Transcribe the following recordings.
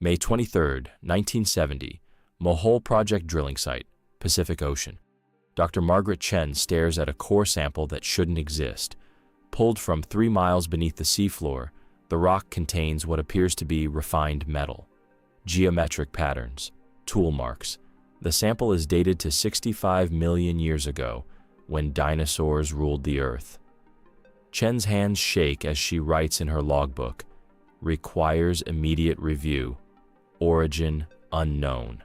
May 23, 1970, Mohole Project drilling site, Pacific Ocean. Dr. Margaret Chen stares at a core sample that shouldn't exist. Pulled from 3 miles beneath the seafloor, the rock contains what appears to be refined metal. Geometric patterns, tool marks. The sample is dated to 65 million years ago, when dinosaurs ruled the Earth. Chen's hands shake as she writes in her logbook, "Requires immediate review. Origin unknown."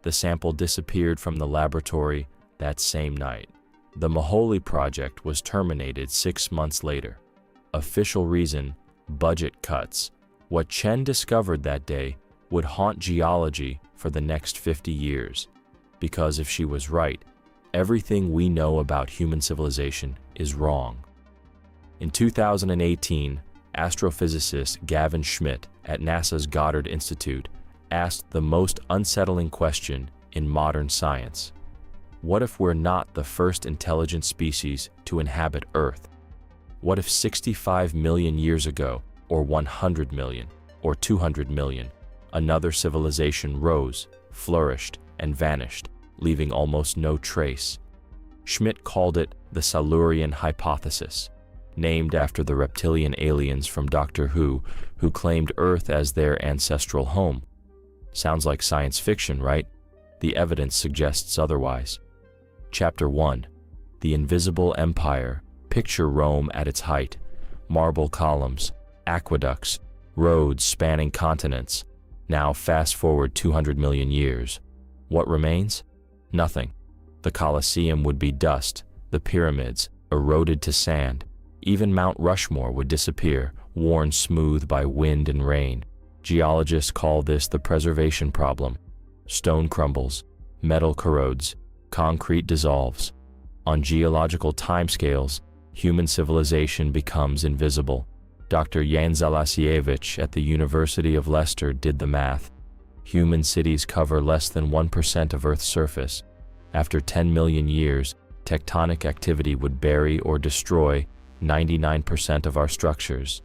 The sample disappeared from the laboratory that same night. The Mohole project was terminated 6 months later. Official reason: budget cuts. What Chen discovered that day would haunt geology for the next 50 years. Because if she was right, everything we know about human civilization is wrong. In 2018, astrophysicist Gavin Schmidt at NASA's Goddard Institute asked the most unsettling question in modern science. What if we're not the first intelligent species to inhabit Earth? What if 65 million years ago, or 100 million, or 200 million, another civilization rose, flourished, and vanished, leaving almost no trace? Schmidt called it the Silurian hypothesis, named after the reptilian aliens from Doctor Who claimed Earth as their ancestral home. Sounds like science fiction, right? The evidence suggests otherwise. Chapter 1. The Invisible Empire. Picture Rome at its height. Marble columns, aqueducts, roads spanning continents. Now fast forward 200 million years. What remains? Nothing. The Colosseum would be dust, the pyramids eroded to sand. Even Mount Rushmore would disappear, worn smooth by wind and rain. Geologists call this the preservation problem. Stone crumbles, metal corrodes, concrete dissolves. On geological timescales, human civilization becomes invisible. Dr. Jan Zalasiewicz at the University of Leicester did the math. Human cities cover less than 1% of Earth's surface. After 10 million years, tectonic activity would bury or destroy 99% of our structures.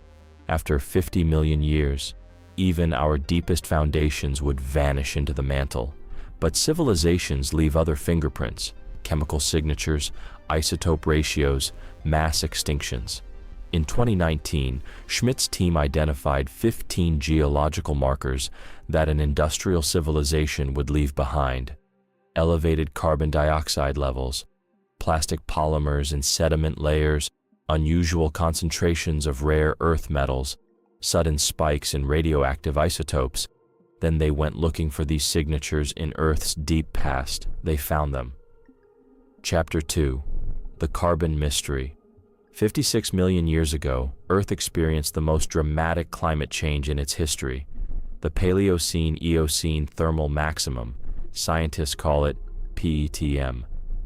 After 50 million years, even our deepest foundations would vanish into the mantle. But civilizations leave other fingerprints: chemical signatures, isotope ratios, mass extinctions. In 2019, Schmidt's team identified 15 geological markers that an industrial civilization would leave behind. Elevated carbon dioxide levels, plastic polymers in sediment layers, unusual concentrations of rare earth metals, sudden spikes in radioactive isotopes. Then they went looking for these signatures in Earth's deep past. They found them. Chapter 2. The Carbon Mystery. 56 million years ago, Earth experienced the most dramatic climate change in its history. The Paleocene-Eocene thermal maximum. Scientists call it PETM.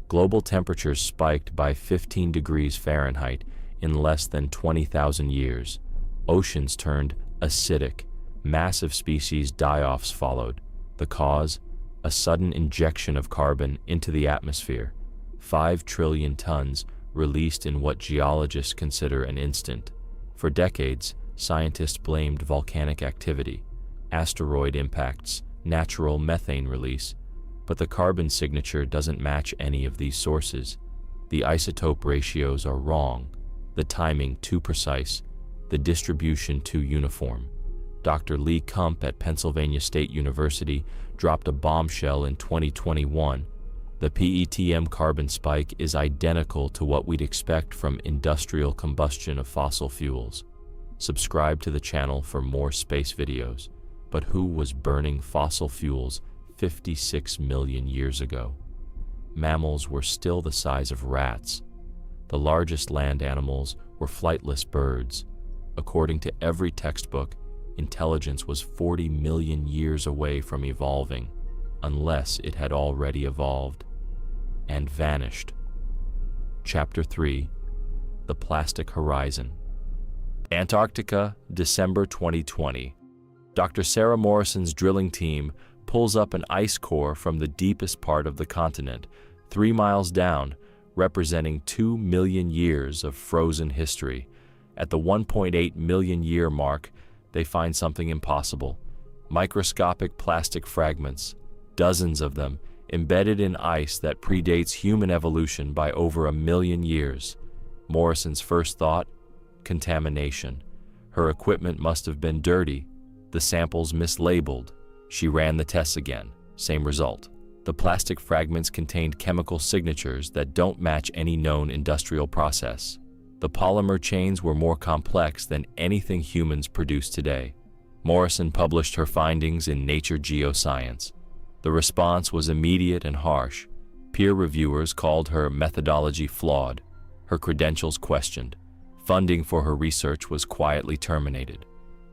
Global temperatures spiked by 15 degrees Fahrenheit in less than 20,000 years. Oceans turned acidic. Massive species die-offs followed. The cause? A sudden injection of carbon into the atmosphere. 5 trillion tons released in what geologists consider an instant. For decades, scientists blamed volcanic activity, asteroid impacts, natural methane release, but the carbon signature doesn't match any of these sources. The isotope ratios are wrong, the timing too precise, the distribution too uniform. Dr. Lee Kump at Pennsylvania State University dropped a bombshell in 2021. The PETM carbon spike is identical to what we'd expect from industrial combustion of fossil fuels. Subscribe to the channel for more space videos. But who was burning fossil fuels 56 million years ago? Mammals were still the size of rats. The largest land animals were flightless birds. According to every textbook, intelligence was 40 million years away from evolving, unless it had already evolved and vanished. Chapter 3. The Plastic Horizon. Antarctica, December 2020. Dr. Sarah Morrison's drilling team pulls up an ice core from the deepest part of the continent, 3 miles down, representing 2 million years of frozen history. At the 1.8 million year mark, they find something impossible: Microscopic plastic fragments, dozens of them, embedded in ice that predates human evolution by over 1 million years. Morrison's first thought? Contamination. Her equipment must have been dirty, the samples mislabeled. She ran the tests again. Same result. The plastic fragments contained chemical signatures that don't match any known industrial process. The polymer chains were more complex than anything humans produce today. Morrison published her findings in Nature Geoscience. The response was immediate and harsh. Peer reviewers called her methodology flawed, her credentials questioned. Funding for her research was quietly terminated.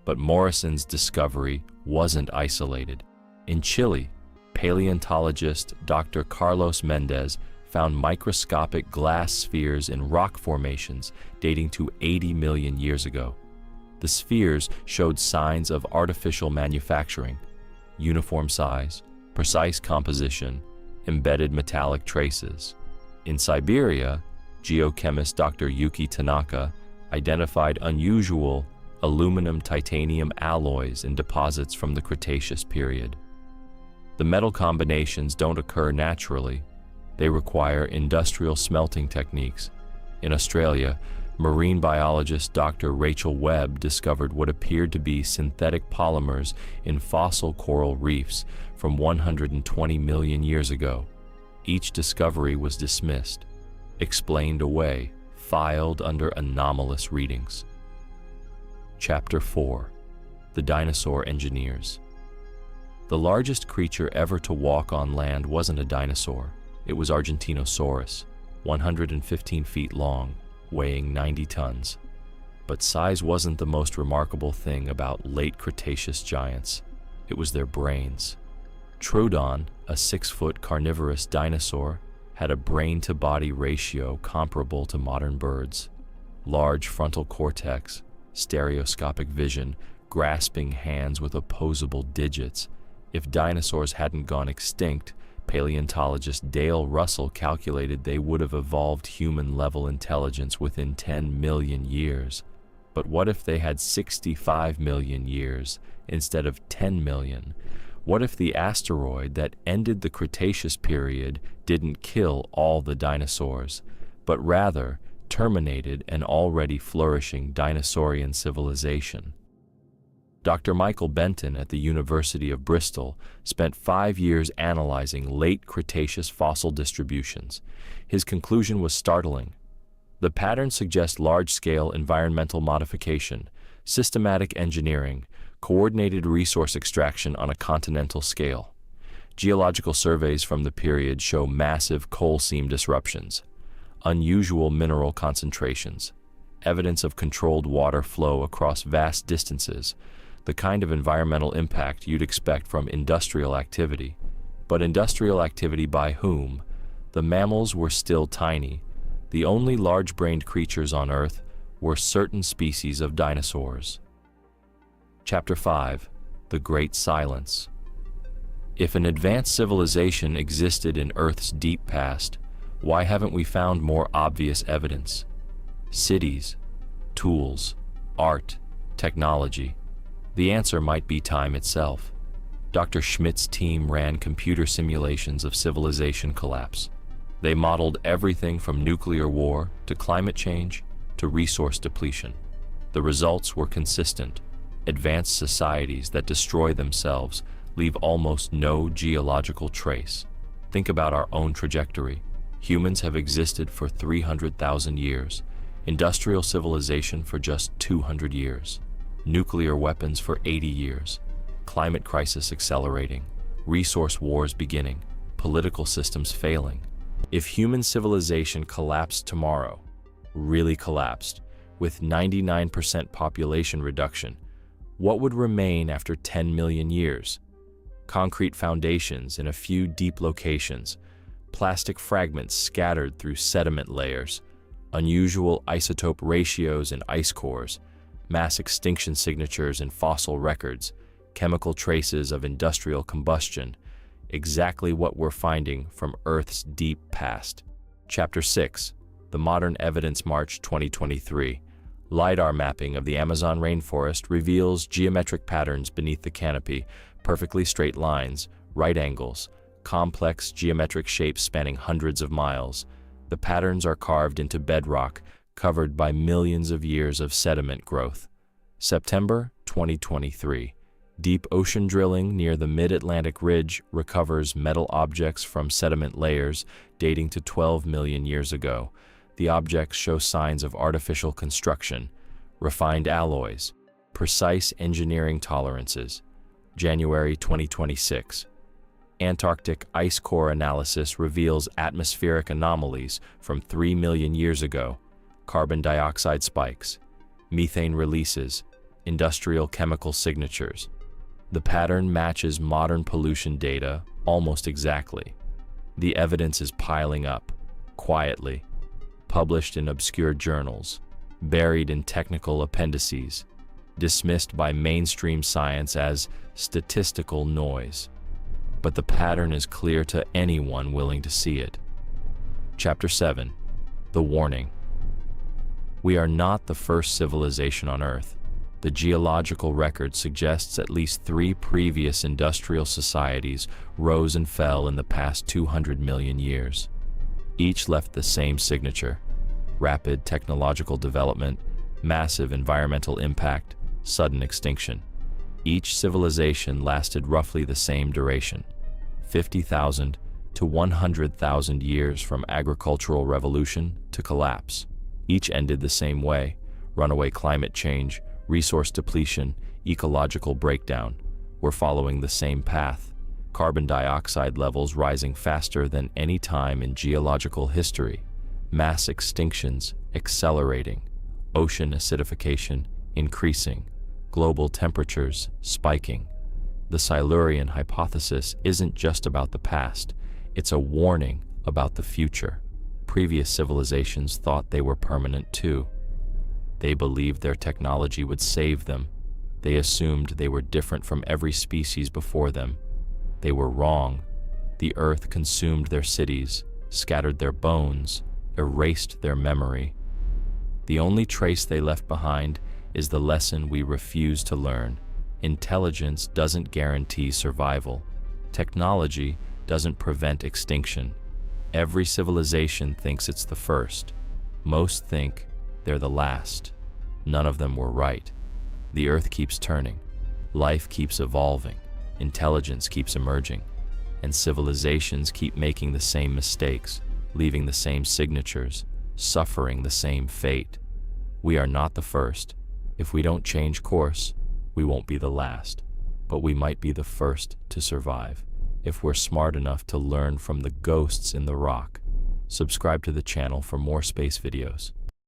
But Morrison's discovery wasn't isolated. In Chile, paleontologist Dr. Carlos Mendez found microscopic glass spheres in rock formations dating to 80 million years ago. The spheres showed signs of artificial manufacturing: uniform size, precise composition, embedded metallic traces. In Siberia, geochemist Dr. Yuki Tanaka identified unusual aluminum-titanium alloys in deposits from the Cretaceous period. The metal combinations don't occur naturally. They require industrial smelting techniques. In Australia, marine biologist Dr. Rachel Webb discovered what appeared to be synthetic polymers in fossil coral reefs from 120 million years ago. Each discovery was dismissed, explained away, filed under anomalous readings. Chapter 4. The Dinosaur Engineers. The largest creature ever to walk on land wasn't a dinosaur. It was Argentinosaurus, 115 feet long, weighing 90 tons. But size wasn't the most remarkable thing about late Cretaceous giants. It was their brains. Troodon, a 6-foot carnivorous dinosaur, had a brain-to-body ratio comparable to modern birds. Large frontal cortex, stereoscopic vision, grasping hands with opposable digits. If dinosaurs hadn't gone extinct, paleontologist Dale Russell calculated they would have evolved human-level intelligence within 10 million years. But what if they had 65 million years instead of 10 million? What if the asteroid that ended the Cretaceous period didn't kill all the dinosaurs, but rather terminated an already flourishing dinosaurian civilization? Dr. Michael Benton at the University of Bristol spent 5 years analyzing late Cretaceous fossil distributions. His conclusion was startling. The patterns suggest large-scale environmental modification, systematic engineering, coordinated resource extraction on a continental scale. Geological surveys from the period show massive coal seam disruptions, unusual mineral concentrations, evidence of controlled water flow across vast distances, the kind of environmental impact you'd expect from industrial activity. But industrial activity by whom? The mammals were still tiny. The only large-brained creatures on Earth were certain species of dinosaurs. Chapter 5. The Great Silence. If an advanced civilization existed in Earth's deep past, why haven't we found more obvious evidence? Cities, tools, art, technology. The answer might be time itself. Dr. Schmidt's team ran computer simulations of civilization collapse. They modeled everything from nuclear war to climate change to resource depletion. The results were consistent. Advanced societies that destroy themselves leave almost no geological trace. Think about our own trajectory. Humans have existed for 300,000 years, industrial civilization for just 200 years. Nuclear weapons for 80 years, climate crisis accelerating, resource wars beginning, political systems failing. If human civilization collapsed tomorrow, really collapsed, with 99% population reduction, what would remain after 10 million years? Concrete foundations in a few deep locations, plastic fragments scattered through sediment layers, unusual isotope ratios in ice cores, mass extinction signatures in fossil records, chemical traces of industrial combustion, exactly what we're finding from Earth's deep past. Chapter 6. The Modern Evidence March 2023. LiDAR mapping of the Amazon rainforest reveals geometric patterns beneath the canopy, perfectly straight lines, right angles, complex geometric shapes spanning hundreds of miles. The patterns are carved into bedrock, covered by millions of years of sediment growth. September 2023. Deep ocean drilling near the Mid-Atlantic Ridge recovers metal objects from sediment layers dating to 12 million years ago. The objects show signs of artificial construction, refined alloys, precise engineering tolerances. January 2026. Antarctic ice core analysis reveals atmospheric anomalies from 3 million years ago. Carbon dioxide spikes, methane releases, industrial chemical signatures. The pattern matches modern pollution data almost exactly. The evidence is piling up, quietly, published in obscure journals, buried in technical appendices, dismissed by mainstream science as statistical noise. But the pattern is clear to anyone willing to see it. Chapter 7. The Warning. We are not the first civilization on Earth. The geological record suggests at least 3 previous industrial societies rose and fell in the past 200 million years. Each left the same signature: rapid technological development, massive environmental impact, sudden extinction. Each civilization lasted roughly the same duration: 50,000 to 100,000 years from agricultural revolution to collapse. Each ended the same way: runaway climate change, resource depletion, ecological breakdown. We're following the same path: carbon dioxide levels rising faster than any time in geological history, mass extinctions accelerating, ocean acidification increasing, global temperatures spiking. The Silurian hypothesis isn't just about the past, it's a warning about the future. Previous civilizations thought they were permanent too. They believed their technology would save them. They assumed they were different from every species before them. They were wrong. The Earth consumed their cities, scattered their bones, erased their memory. The only trace they left behind is the lesson we refuse to learn. Intelligence doesn't guarantee survival. Technology doesn't prevent extinction. Every civilization thinks it's the first. Most think they're the last. None of them were right. The Earth keeps turning. Life keeps evolving. Intelligence keeps emerging. And civilizations keep making the same mistakes, leaving the same signatures, suffering the same fate. We are not the first. If we don't change course, we won't be the last. But we might be the first to survive, if we're smart enough to learn from the ghosts in the rock. Subscribe to the channel for more space videos.